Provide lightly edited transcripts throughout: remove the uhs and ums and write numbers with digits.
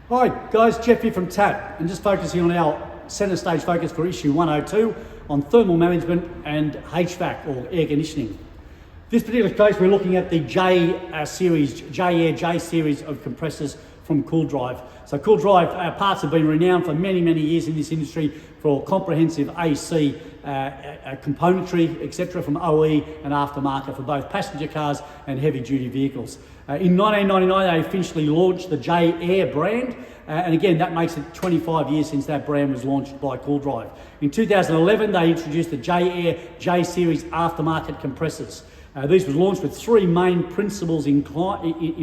Hi guys, Jeff here from TAP, and just focusing on our centre stage focus for issue 102 on thermal management and HVAC or air conditioning. This particular case we're looking at the Jayair J series of compressors from CoolDrive. So CoolDrive parts have been renowned for many years in this industry for comprehensive AC componentry, etc. from OE and aftermarket for both passenger cars and heavy duty vehicles. In 1999 they officially launched the Jayair brand, and again that makes it 25 years since that brand was launched by CoolDrive. In 2011 they introduced the Jayair J series aftermarket compressors. These were launched with three main principles in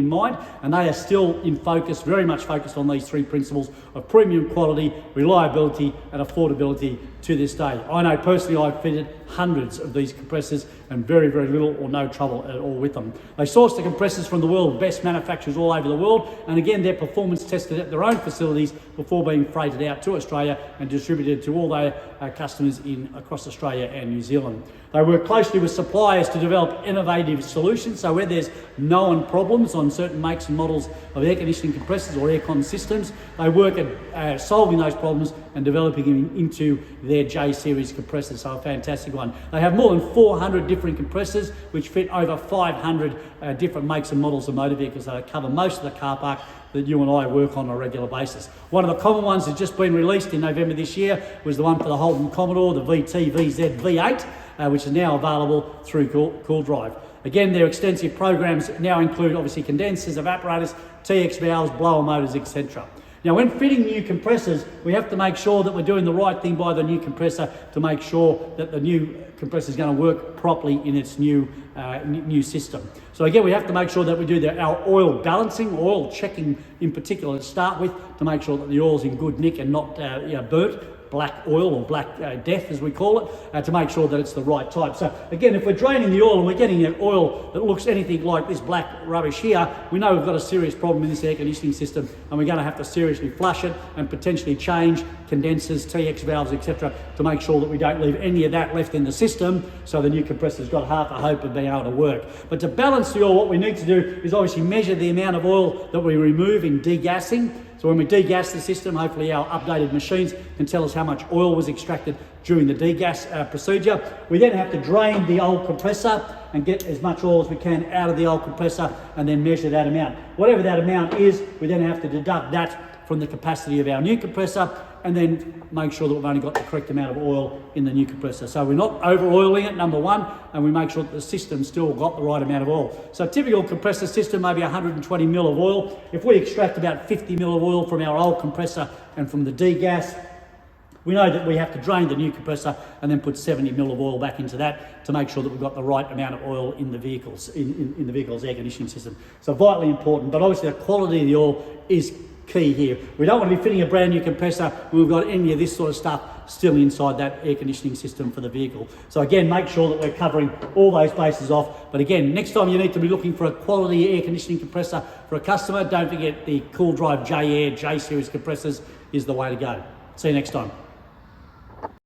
mind, and they are still in focus, very much focused on these three principles of premium quality, reliability and affordability to this day. I know personally I've fitted hundreds of these compressors and very little or no trouble at all with them. They source the compressors from the world's best manufacturers all over the world, and again they're performance tested at their own facilities before being freighted out to Australia and distributed to all their customers across Australia and New Zealand. They work closely with suppliers to develop innovative solutions, so where there's known problems on certain makes and models of air conditioning compressors or aircon systems, they work at solving those problems and developing them into their J series compressors. So a fantastic one. They have more than 400 different compressors which fit over 500 different makes and models of motor vehicles. They cover most of the car park that you and I work on a regular basis. One of the common ones that's just been released in November this year was the one for the Holden Commodore, the VT VZ V8, which is now available through CoolDrive. Again, their extensive programs now include obviously condensers, evaporators, TX valves, blower motors, etc. Now, when fitting new compressors, we have to make sure that we're doing the right thing by the new compressor to make sure that the new compressor is going to work properly in its new system. So again, we have to make sure that we do our oil balancing, oil checking in particular to start with, to make sure that the oil's in good nick and not burnt. Black oil or black death as we call it, to make sure that it's the right type. So again, if we're draining the oil and we're getting an oil that looks anything like this black rubbish here, we know we've got a serious problem in this air conditioning system, and we're going to have to seriously flush it and potentially change condensers, TX valves, etc. to make sure that we don't leave any of that left in the system, so the new compressor's got half a hope of being able to work. But to balance the oil, what we need to do is obviously measure the amount of oil that we remove in degassing. So when we degas the system, hopefully our updated machines can tell us how much oil was extracted during the degas procedure. We then have to drain the old compressor and get as much oil as we can out of the old compressor and then measure that amount. Whatever that amount is, we then have to deduct that from the capacity of our new compressor and then make sure that we've only got the correct amount of oil in the new compressor. So we're not over-oiling it, number one, and we make sure that the system's still got the right amount of oil. So a typical compressor system, maybe 120 mil of oil. If we extract about 50 mil of oil from our old compressor and from the degas, we know that we have to drain the new compressor and then put 70 mil of oil back into that to make sure that we've got the right amount of oil in the vehicles, in the vehicle's air conditioning system. So vitally important, but obviously the quality of the oil is key here. We don't want to be fitting a brand new compressor when we've got any of this sort of stuff still inside that air conditioning system for the vehicle. So again, make sure that we're covering all those bases off. But again, next time you need to be looking for a quality air conditioning compressor for a customer, don't forget the CoolDrive Jayair J series compressors is the way to go. See you next time.